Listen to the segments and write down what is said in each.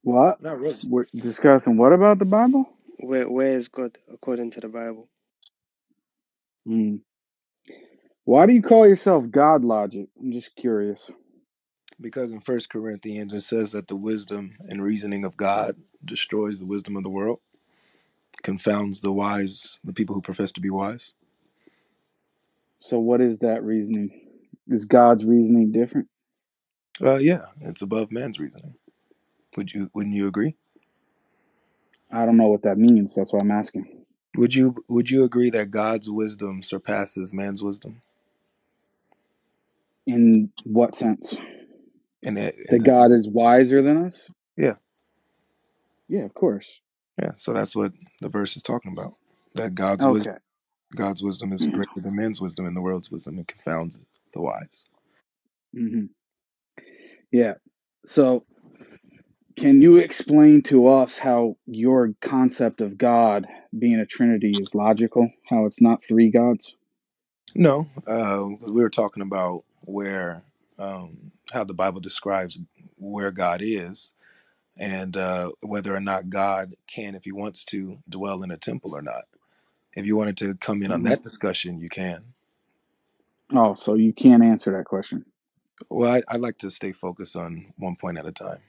What? Not really. We're discussing what about the Bible? Where is God according to the Bible? Hmm. Why do you call yourself God Logic? I'm just curious. Because in First Corinthians it says that the wisdom and reasoning of God destroys the wisdom of the world, confounds the wise, the people who profess to be wise. So what is that reasoning? Is God's reasoning different? Yeah, it's above man's reasoning. Wouldn't you agree? I don't know what that means. That's why I'm asking. Would you agree that God's wisdom surpasses man's wisdom? In what sense? In That the God is wiser than us? Yeah, Yeah, of course. yeah. So that's what the verse is talking about. That Okay. God's wisdom is greater than man's wisdom, and the world's wisdom it confounds the wise. Hmm. Yeah. So can you explain to us how your concept of God being a Trinity is logical? How it's not three gods? No, we were talking about how the Bible describes where God is, and whether or not God can, if He wants to, dwell in a temple or not. If you wanted to come in on Hmm. that discussion, you can. Oh, so you can't answer that question. Well, I like to stay focused on one point at a time.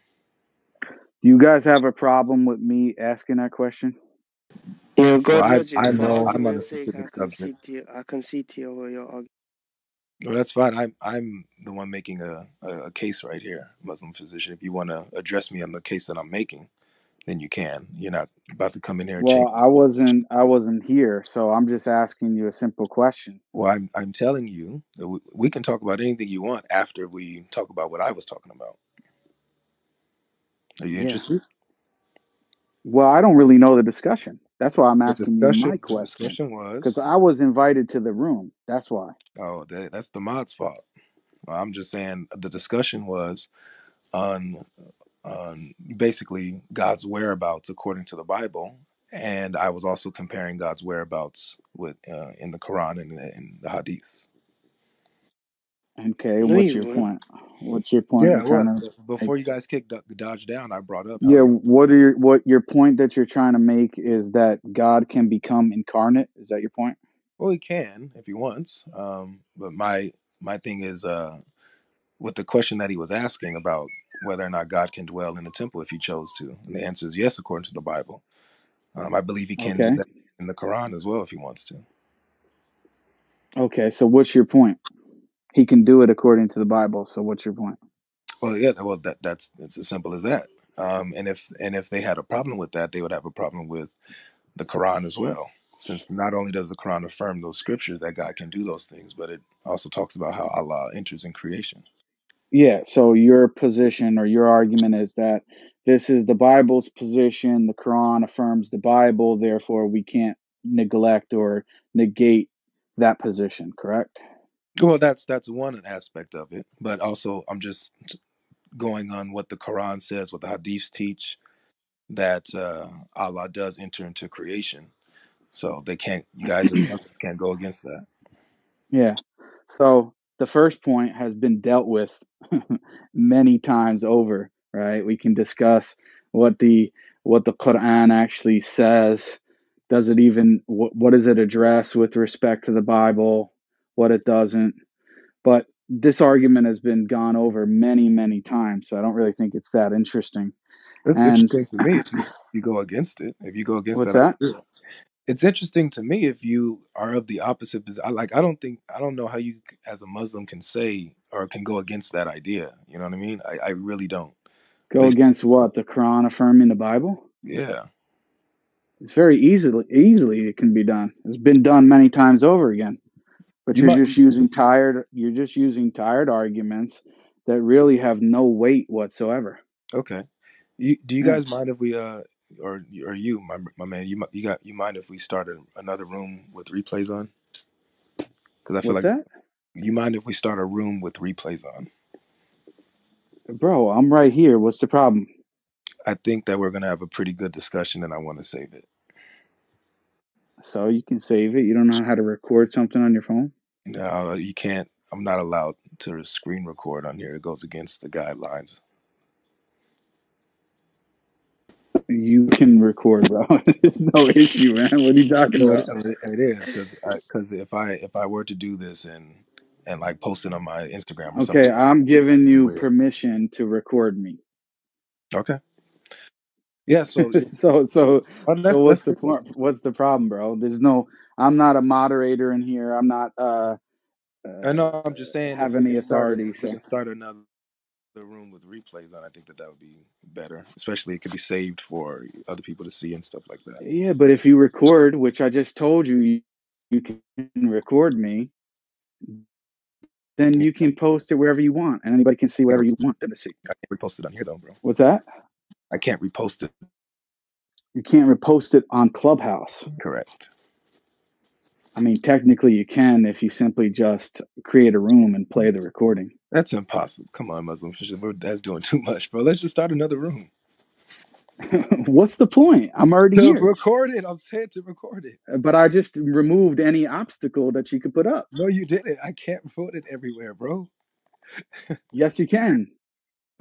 Do you guys have a problem with me asking that question? Yeah, Well, God logic. I For know I'm on a argument's sake, specific subject. I concede to your argument. Well, that's fine. I'm the one making a case right here, Muslim physician. If you want to address me on the case that I'm making, then you can. You're not about to come in here and change. Well, I wasn't here, so I'm just asking you a simple question. Well, I'm telling you that we can talk about anything you want after we talk about what I was talking about. Are you Yeah. interested? Well, I don't really know the discussion. That's why I'm The asking you my the question. discussion Because was, I was invited to the room. That's why. oh, that's the mod's fault. Well, I'm just saying the discussion was on basically God's whereabouts according to the Bible, and I was also comparing God's whereabouts with in the Quran and in the Hadiths. Okay, No, what's you your won't. point? What's your point Yeah, you're it trying was. to make? Before you guys kicked Dodge down, I brought up Yeah, how what your point that you're trying to make is that God can become incarnate? Is that your point? well he can if he wants, but my thing is with the question that he was asking about whether or not God can dwell in a temple if he chose to, and the answer is yes according to the Bible. I believe he can do Okay. that in the Quran as well if he wants to. Okay, so what's your point? He can do it according to the Bible. So what's your point? Well, yeah, well that's it's as simple as that. And if they had a problem with that, they would have a problem with the Quran as well. Since not only does the Quran affirm those scriptures that God can do those things, but it also talks about how Allah enters in creation. Yeah, so your position or your argument is that this is the Bible's position, the Quran affirms the Bible, therefore we can't neglect or negate that position, correct? Well, that's one aspect of it, but also I'm just going on what the Quran says, what the Hadiths teach, that Allah does enter into creation. So they can't, you guys as Muslims can't go against that. Yeah. So the first point has been dealt with many times over, right? We can discuss what the what the Quran actually says. Does it even what does it address with respect to the Bible? What it doesn't. But this argument has been gone over many, many times, so I don't really think it's that interesting. It's And interesting to me if you go against it. If you go against what's that that? idea, it's interesting to me if you are of the opposite position. I don't know how you as a Muslim can say or can go against that idea. You know what I mean? I really don't. Go Based, against what? The Quran affirming the Bible? yeah. It's very easily it can be done. It's been done many times over again. But You might. you're just using tired arguments that really have no weight whatsoever. Okay. Do you Yeah. guys mind if we or you my man you mind if we start another room with replays on? Because I feel What's like that? you mind if we start a room with replays on? Bro, I'm right here. What's the problem? I think that we're gonna have a pretty good discussion, and I want to save it. So you can save it. You don't know how to record something on your phone? No, you can't. I'm not allowed to screen record on here. It goes against the guidelines. You can record, bro. There's no issue, man. What are you talking No, about? it is because if I were to do this and like post it on my Instagram or Okay, something, I'm giving it's you weird. permission to record me. Okay. Yeah. So So that's what's the good. point? What's the problem, bro? There's no. I'm not a moderator in here. I'm not I know. I'm just saying if have any authority. we So can start another room with replays on, I think that would be better. Especially it could be saved for other people to see and stuff like that. yeah, but if you record, which I just told you, you can record me, then Yeah, you can post it wherever you want, and anybody can see I whatever can't you want them to see. repost it on here though, bro. What's that? I can't repost it. You can't repost it on Clubhouse. Correct. I mean, technically you can if you simply just create a room and play the recording. That's impossible. Come on, Muslim. That's doing too much, bro. Let's just start another room. What's the point? I'm already To here. record it. I'm saying to record it. But I just removed any obstacle that you could put up. No, you didn't. I can't put it everywhere, bro. Yes, you can.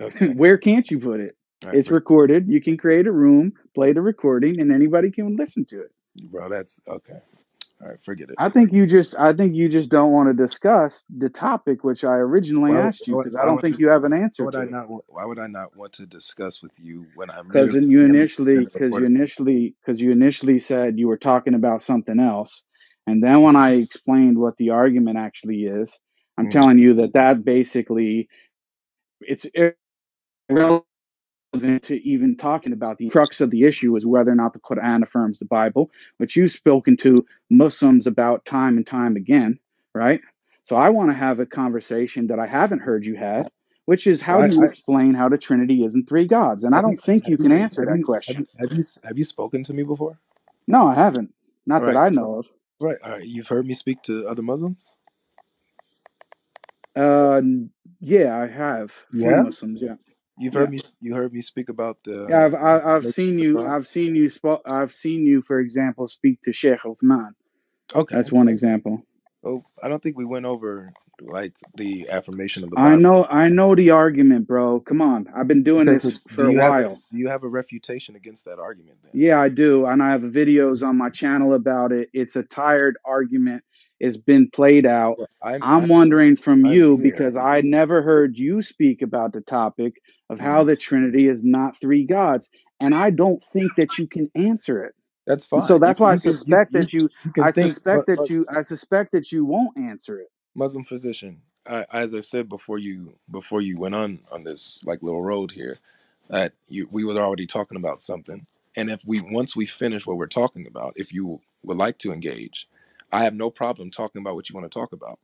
Okay. Where can't you put it? All right, It's recorded. You can create a room, play the recording, and anybody can listen to it. bro. That's okay. All right, forget it. I think you just don't want to discuss the topic which I originally asked you because I don't think you have an answer to it. Why would I not want to discuss with you when I'm Because literally you saying initially gonna record it? because you initially said you were talking about something else, and then when I explained what the argument actually is, I'm Mm. telling you that basically it's irrelevant to even talking about the crux of the issue is whether or not the Quran affirms the Bible, which you've spoken to Muslims about time and time again, right? So I want to have a conversation that I haven't heard you had, which is how Well, do you explain how the Trinity isn't three gods? And I don't think you can answer that question. have you spoken to me before? No, I haven't. Not that Right. I know of. Right. All right. You've heard me speak to other Muslims. Uh, yeah, I have You few have. Muslims. Yeah, You've heard yeah, me. You heard me speak about yeah. the. I've nature seen of you. God? I've seen you, for example, speak to Sheikh Uthman. Okay. That's one example. Well, I don't think we went over like the affirmation of the I Bible. know. I know the argument, bro. Come on. I've been doing Okay. So this for a while. do you have a refutation against that argument then? Yeah, I do. And I have videos on my channel about it. It's a tired argument. It's been played out. Yeah, I'm wondering from I'm you here. because I never heard you speak about the topic of how Mhm. the Trinity is not three gods. And I don't think that you can answer it. That's And so fine. that's why You can think, but I suspect that you won't answer it. Muslim physician. As I said before you went on this like little road here, that we was already talking about something, and if we once we finish what we're talking about, if you would like to engage, I have no problem talking about what you want to talk about.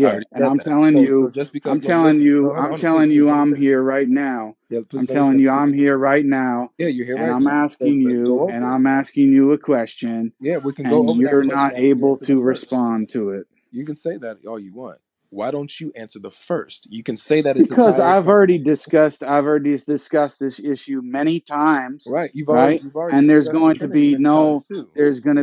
I Yeah, already and said that. So just because no, listen, no, hold on, I'm please, telling please you, let me I'm finish. here right now. Yeah, I'm please let me telling finish. you, I'm here right now, Yeah, you're here and right now. So let's go over it. I'm asking you a question, Yeah, we can go and over that you're question not after you able answer the to first. respond to it. You can say that all you want. Why don't you answer the first? You can say that it's a Because tired conversation. I've already discussed this issue many times, Right. right? You've already And discussed the Trinity many times too. there's going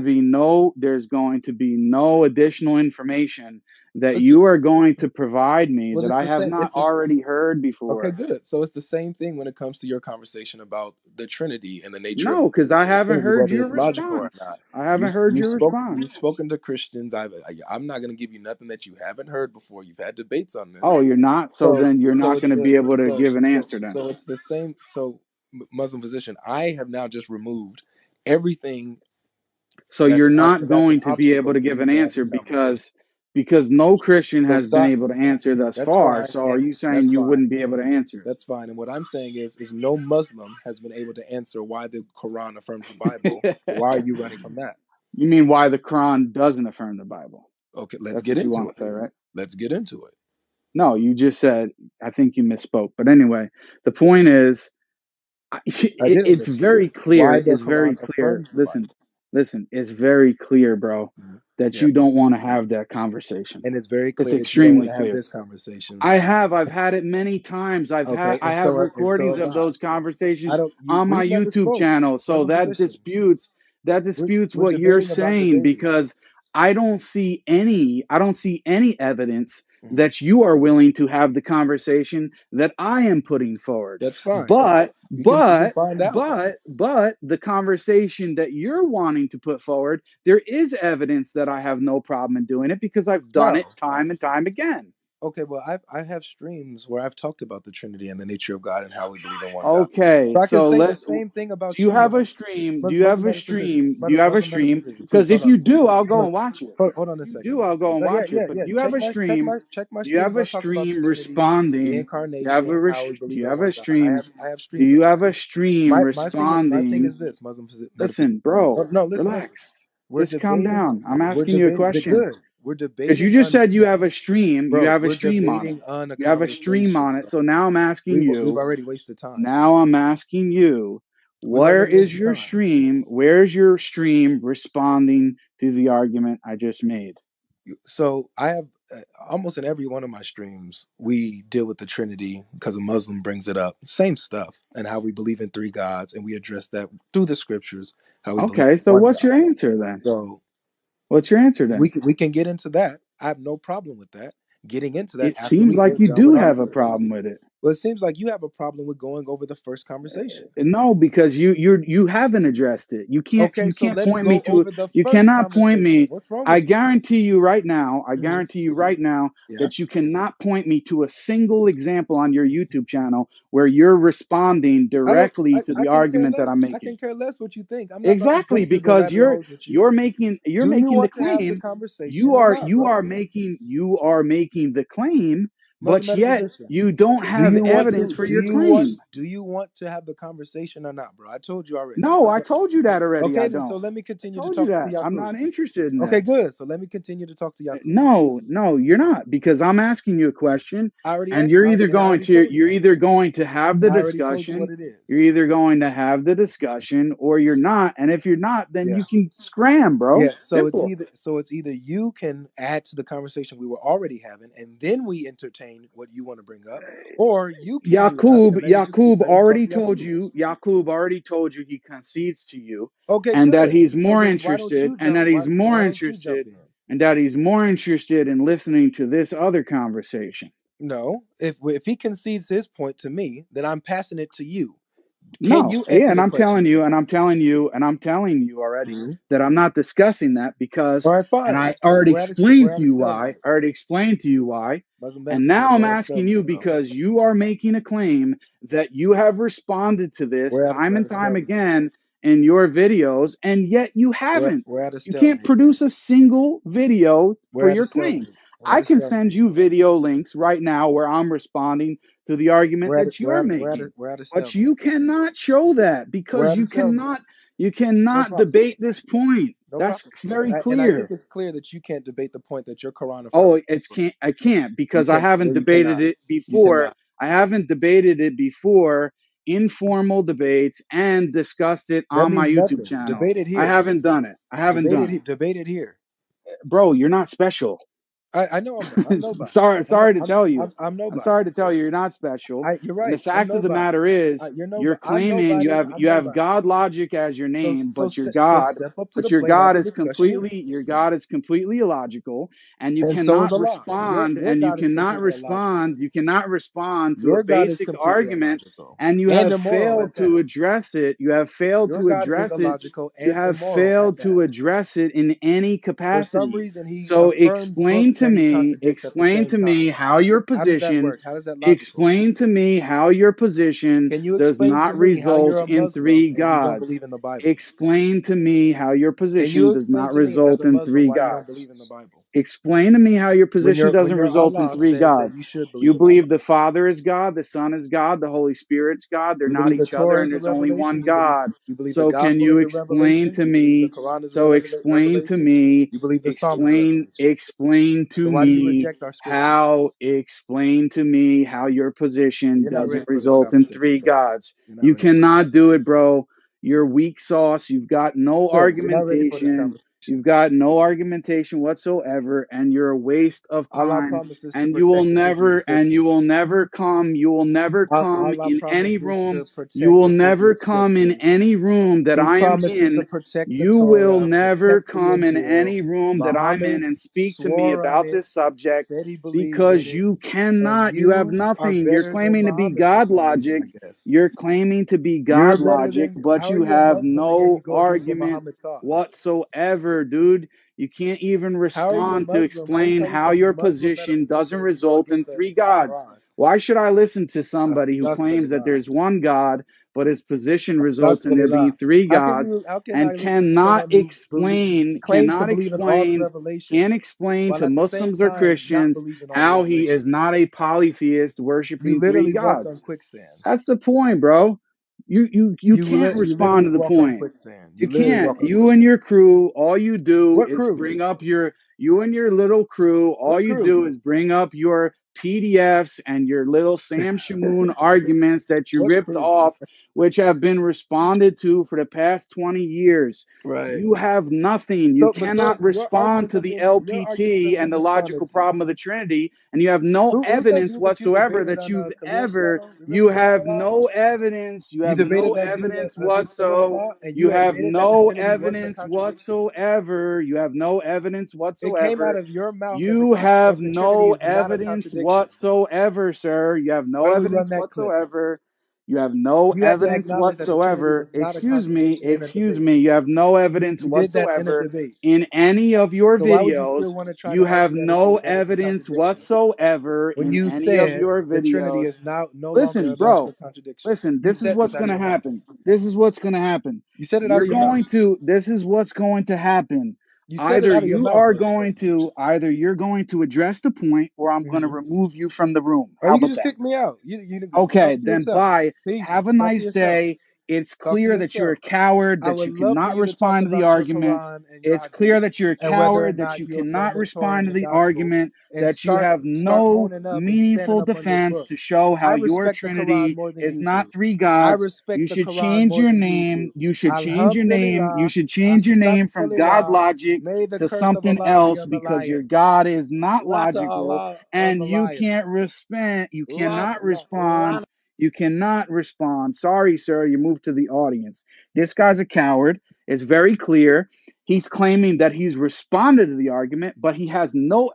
to be no additional information that It's, you are going to provide me well, that it's I the have same. not already heard Okay, before. good. So it's the same thing when it comes to your conversation about the Trinity and the nature of No, because I the haven't Trinity, heard whether your it's logical or response. not. I haven't heard your You've response. spoken to Christians. I'm not going to give you nothing that you haven't heard before. You've had debates on this. Oh, you're not? So So then you're so not it's going to the be able to give an answer then. so it's the same. So Muslim position. I have now just removed everything So you're not that's an going to be able obstacle to for give you an to have answer this conversation. because no Christian So has been stop. able to answer thus That's far. fine, So are and you saying that's you fine. wouldn't be able to answer That's fine. And what I'm saying is no Muslim has been able to answer why the Quran affirms the Bible. it? Why are you running from that? You mean why the Quran doesn't affirm the Bible? Okay, let's That's get what you into want it. to say, right? Let's get into it. No, you just said, I think you misspoke. But anyway, the point is, I didn't it's misspeak. very Why clear. the It's very Quran clear. affirms the Bible. Listen, it's very clear, bro, Mhm. that Yeah, you don't want to have that conversation. and it's very It's clear that you don't want extremely to have clear. this conversation. I've had it many times. Okay, I have and so recordings have of I. those I conversations don't. on my We've never YouTube spoke. channel. So Muslim position. that disputes We're what you're debating about saying debating. because I don't see any evidence that you are willing to have the conversation that I am putting forward. That's fine. But We can find out. the conversation that you're wanting to put forward, there is evidence that I have no problem in doing it because I've done Bro. it time and time again. Okay, well, I have streams where I've talked about the Trinity and the nature of God and how we believe in one God. Okay, So I can so say the let's. same thing about Do you you have now. a stream? Do you have Muslim a metaphysics. stream? Do you have a Muslim stream? metaphysics. Please Because hold if on. you do, I'll go Look, and watch it. hold on a If you second. do, I'll go and watch it. But do you have a stream? Check my Do you streams. have a I talk about the stream Trinity, the responding? incarnation, how we Do believe you in have one a God. stream? I have Do streams you of have that. a stream My thing is responding? this: metaphysics. Listen, bro, No, listen. relax. We're Just calm debating. down. I'm We're asking you a debating. question. Good. We're Because you debating just on. said you have a stream. You Bro, have a we're stream on it. debating on a You have a stream conversation. on it. So now I'm asking We've you. already wasted time. Now I'm asking you, We've where already is wasted your time. stream? Where's your stream responding to the argument I just made? So I have almost in every one of my streams, we deal with the Trinity because a Muslim brings it up. Same stuff, and how we believe in three gods, and we address that through the scriptures. How we believe Okay, in so one what's God. your answer then? So What's your answer then? we can get into that. I have no problem with that. Getting into that It after seems we like get you done do with our have a stream. problem with it. Well, it seems like you have a problem with going over the first conversation. No, because you haven't addressed it. Okay, You so can't let's point me go to. over the You first cannot point conversation. me. What's wrong I with you? guarantee you right now. I Mhm. guarantee you right now Yeah. that you cannot point me to a single example on your YouTube channel where you're responding directly to I the can care argument that less. I'm I can making. care less what you think. I'm not about to go Exactly, through the because rabbit holes with you. you're making Do you the want to have the claim. conversation or not, bro? You are making the claim, Muslim but yet metaphysician. you don't have evidence for your claim. Do you want to have the conversation or not, bro? I told you already. No, I told you that already. Okay, I then so don't. let me I continue to told you talk to that. I'm Yakub. not interested in Okay, that. good. So let me continue to talk to Yakub. No, you're not, because I'm asking you a question, I already and asked you, and I already told you're you. either going to have the I already told you what discussion, it is. you're either going to have the discussion, or you're not. And if you're not, then Yeah. you can scram, bro. Yeah, so Simple. it's either you can add to the conversation we were already having, and then we entertain what you want to bring up, or you can do that, and let me talk to Yakub. Yakub already told you he concedes to you, Okay, and that good. he's So more then why don't interested, you jump? Why don't you jump in? and that he's more interested in listening to this other conversation. No, if he concedes his point to me, then I'm passing it to you. Can No, you yeah, answer and the I'm question, telling you, please? and I'm telling you already Mm-hmm. that I'm not discussing that because, All right, and fine. I already We're explained at to a you why. stalemate. I already explained to you why. Muslim And now metaphysics. I'm We're at a asking you stalemate, bro. because you are making a claim that you have responded to this time We're and at a time stalemate. again in your videos, and yet you haven't. We're at a You can't stalemate, bro. produce a single video We're for at a your claim. stalemate. We're I at a can stalemate. send you video links right now where I'm responding to the argument that you're making. We're at a But stalemate. you cannot show that We're because at a stalemate. you No cannot problem. debate this point. No That's problem. very And I think clear. it's clear that you can't debate the point that your Quran Oh, affirms. I can't You because I can. No, haven't you debated cannot. it You before. cannot. I haven't debated it before in formal debates and discussed it That on my means YouTube nothing. channel. Debate it I here. haven't done it. I haven't done it. Debate it here. Bro, you're not special. I know I'm nobody. Sorry to tell you. I'm I'm nobody. sorry to tell you you're not special. You're And the right. I'm fact of the nobody. matter is, You're you're nobody. I'm claiming nobody. I'm you have nobody. God logic as your name, So step up to the plate as the discussion is. Your God is completely illogical, and And so is Allah. Your God is completely illogical. you cannot respond to a Your God is basic completely argument, illogical and you and have immoral failed at that. to address it. You have failed Your to God is address it. illogical You and have immoral at failed that. to address it in any For some capacity. reason, he So affirms books that he contradicts at the same time. how your How does that position work? How is that logical? explain to me how your position Can you does explain to not me how you're result a in Muslim three and you don't gods. believe in the Bible? Explain to me how your Can position you does explain not to me as result a in Muslim three why you don't gods. believe in the Bible? Explain to me how your position When doesn't your result in Allah three says that gods. you should believe You in Allah. believe the Father is God, the Son is God, the Holy Spirit's God. They're You not believe the each other, Torah and is a there's only revelation. one God. You believe the So can gospel you is a explain revelation. to You believe the me? Quran is a So revelation. You believe the Psalm is a revelation. explain to So why do you me reject our scriptures? how your position You're not ready doesn't for this result in conversation, three bro. gods. You're not You ready for it. cannot do it, bro. You're weak sauce. You've got no Good. You're not ready for this argumentation. conversation. You've got no argumentation whatsoever, and you're a waste of Allah time. promises to And you will protect the truth of the never, and you scriptures. will never come. You will never come Allah in any promises room. to You protect will the truth of never the come in scriptures. any room that He I am promises to in. protect the You will Torah, never protect the come in Injil. any room that I'm in Muhammad and speak to me swore on about it, this subject, said he believed in because it, you and cannot. You have you are nothing. You're better than claiming to be Muhammad for God some reason, logic. I guess. You're claiming to be You're God better logic, than, but how are you you a have Muslim and yet no you go against what argument Muhammad taught? whatsoever, dude. You can't even How are you a respond to Muslim? How you explain tell me how something your Muslim position doesn't metaphysics and you go result in against three the gods. Quran? Why should I listen to somebody who claims that Astaghfirullah. there's one God, but his position results in there being Astaghfirullah. three gods, How can I and listen to someone who claims to believe in all the revelation can't explain while to at the same Muslims or time not Christians believe in all the how he revelation? is not a polytheist You worshiping three literally walk on gods? quicksand. That's the point, bro. You can't You respond literally to the walk on point. quicksand. You You literally can't. walk on You and quicksand. your crew, all you do What is crew? bring up you and your little crew, all What you crew? do is bring up your PDFs and your little Sam Shamoon arguments that you What ripped crew? off, which have been responded to for the past 20 years. Right. You have nothing. You So cannot respond to the your arguments have LPT been and the logical responded to. problem of the Trinity, and you have no Who said evidence you that you whatsoever debated that on you've Khalil's ever. channel? You Remember have Khalil? no evidence. You You have no debated that dude, evidence Abu whatsoever. Salamah, and You you have admitted that the no Trinity wasn't a evidence contradiction. whatsoever. You have no evidence It came out whatsoever. of your mouth that You have the Trinity no is not a evidence contradiction. whatsoever, sir. You have no Why don't we run evidence that clip? whatsoever. You have no You had to evidence acknowledge that the Trinity whatsoever. was not a contradiction in a Excuse debate. me. You have no evidence You did that in a whatsoever debate. in any of your So why would you still videos. want to try You to have argue no that it's a evidence contradiction whatsoever when in you any of said your the Trinity videos. is now no longer Listen, a logical bro. contradiction? Listen, You this is said this what's out of going to your mouth. happen. This is what's going to happen. You said it out of your mouth. This is what's going to happen. You said it out of your mouth. Either you're going to address the point, or I'm going to Mm-hmm. remove you from the room. Or How you can about just that? kick me out. You Okay, talk to then yourself. bye. Peace. Have a Talk to nice yourself. day. It's Talk to clear that you're a yourself. coward, I that would you love for cannot you to talk respond to the about your argument. Quran and your It's clear hadiths that you're a and whether or coward, that not you you affirm cannot the Torah respond and to the the Gospels, argument, and that you have start no owning up and standing meaningful up on your defense book. to show how I your respect the Quran Trinity more than is you not do. three I gods. You respect the should Quran change more your than you name. do. You should change your name. You Alhamdulillah. should change your name from God Astaghfirullah. Logic May the to curse of something Allah be else, on the because your lion. God is not Lata logical, Allah on and the lion. you cannot respond. You cannot respond. Sorry, sir, you moved to the audience. This guy's a coward. It's very clear. He's claiming that he's responded to the argument, but he has no